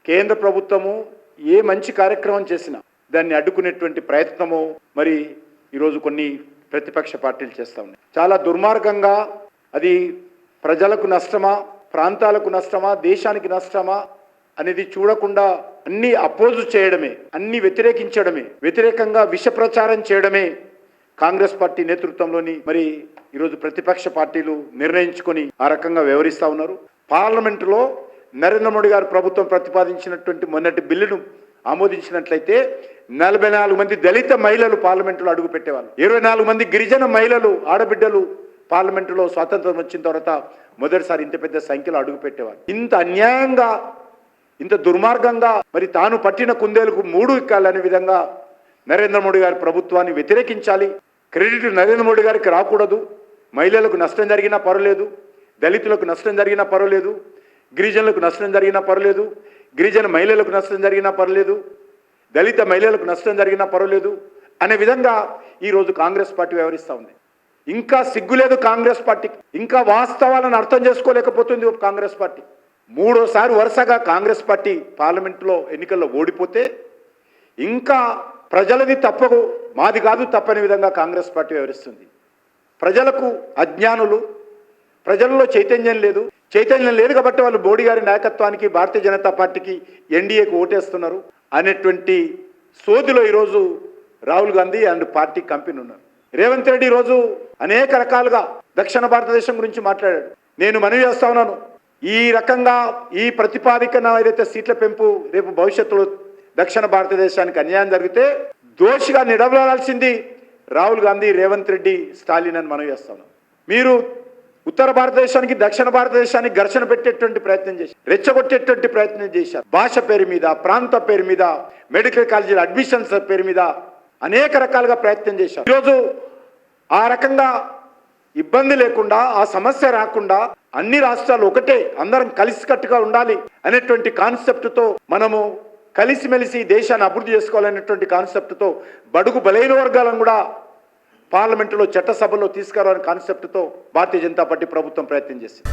కేంద్ర ప్రభుత్వము ఏ మంచి కార్యక్రమం చేసినా దాన్ని అడ్డుకునేటువంటి ప్రయత్నము మరి ఈరోజు కొన్ని ప్రతిపక్ష పార్టీలు చేస్తూ ఉన్నాయి. చాలా దుర్మార్గంగా అది ప్రజలకు నష్టమా, ప్రాంతాలకు నష్టమా, దేశానికి నష్టమా అనేది చూడకుండా అన్ని అపోజ్ చేయడమే, అన్ని వ్యతిరేకించడమే, వ్యతిరేకంగా విష ప్రచారం చేయడమే కాంగ్రెస్ పార్టీ నేతృత్వంలోని మరి ఈరోజు ప్రతిపక్ష పార్టీలు నిర్ణయించుకొని ఆ రకంగా వ్యవహరిస్తూ ఉన్నారు. పార్లమెంటులో నరేంద్ర మోడీ గారు ప్రభుత్వం ప్రతిపాదించినటువంటి మొన్నటి బిల్లును ఆమోదించినట్లయితే 44 మంది దళిత మహిళలు పార్లమెంటులో అడుగు పెట్టేవాళ్ళు, 24 మంది గిరిజన మహిళలు ఆడబిడ్డలు పార్లమెంటులో స్వాతంత్రం వచ్చిన తర్వాత మొదటిసారి ఇంత పెద్ద సంఖ్యలో అడుగు పెట్టేవాళ్ళు. ఇంత అన్యాయంగా, ఇంత దుర్మార్గంగా మరి తాను పట్టిన కుందేలకు 3 ఎక్కాలనే విధంగా నరేంద్ర మోడీ గారి ప్రభుత్వాన్ని వ్యతిరేకించాలి. క్రెడిట్ నరేంద్ర మోడీ గారికి రాకూడదు. మహిళలకు నష్టం జరిగినా పర్వాలేదు, దళితులకు నష్టం జరిగినా పర్వాలేదు, గిరిజనులకు నష్టం జరిగినా పర్వాలేదు, గిరిజన మహిళలకు నష్టం జరిగినా పర్వాలేదు, దళిత మహిళలకు నష్టం జరిగినా పర్వాలేదు అనే విధంగా ఈరోజు కాంగ్రెస్ పార్టీ వ్యవహరిస్తూ ఉంది. ఇంకా సిగ్గులేదు కాంగ్రెస్ పార్టీకి, ఇంకా వాస్తవాలను అర్థం చేసుకోలేకపోతుంది కాంగ్రెస్ పార్టీ. 3వ వరుసగా కాంగ్రెస్ పార్టీ పార్లమెంటులో ఎన్నికల్లో ఓడిపోతే ఇంకా ప్రజలది తప్పకు, మాది కాదు తప్పని విధంగా కాంగ్రెస్ పార్టీ వ్యవహరిస్తుంది. ప్రజలకు అజ్ఞానులు, ప్రజల్లో చైతన్యం లేదు కాబట్టి వాళ్ళు మోడీ గారి నాయకత్వానికి, భారతీయ జనతా పార్టీకి, ఎన్డీఏకి ఓటేస్తున్నారు అనేటువంటి సోదిలో ఈరోజు Rahul Gandhi and party company ఉన్నారు. రేవంత్ రెడ్డి ఈరోజు అనేక రకాలుగా దక్షిణ భారతదేశం గురించి మాట్లాడాడు. నేను మనవి చేస్తా ఉన్నాను, ఈ రకంగా ఈ ప్రతిపాదికన ఏదైతే సీట్ల పెంపు రేపు భవిష్యత్తులో దక్షిణ భారతదేశానికి అన్యాయం జరిగితే దోషిగా నిలబడాల్సింది రాహుల్ గాంధీ, రేవంత్ రెడ్డి, స్టాలిన్ అని మనవి చేస్తాను. మీరు ఉత్తర భారతదేశానికి, దక్షిణ భారతదేశానికి ఘర్షణ పెట్టేటువంటి ప్రయత్నం చేశారు, రెచ్చగొట్టేటువంటి ప్రయత్నం చేశారు. భాష పేరు మీద, ప్రాంత పేరు మీద, మెడికల్ కాలేజీల అడ్మిషన్స్ పేరు మీద అనేక రకాలుగా ప్రయత్నం చేశారు. ఈరోజు ఆ రకంగా ఇబ్బంది లేకుండా, ఆ సమస్య రాకుండా అన్ని రాష్ట్రాలు ఒకటే, అందరం కలిసికట్టుగా ఉండాలి అనేటువంటి కాన్సెప్ట్తో మనము కలిసిమెలిసి దేశాన్ని అభివృద్ధి చేసుకోవాలనేటువంటి కాన్సెప్ట్తో బడుగు బలైన వర్గాలను కూడా పార్లమెంటులో చట్టసభలో తీసుకురావాలనే కాన్సెప్ట్తో భారతీయ జనతా పార్టీ ప్రభుత్వం ప్రయత్నం చేసింది.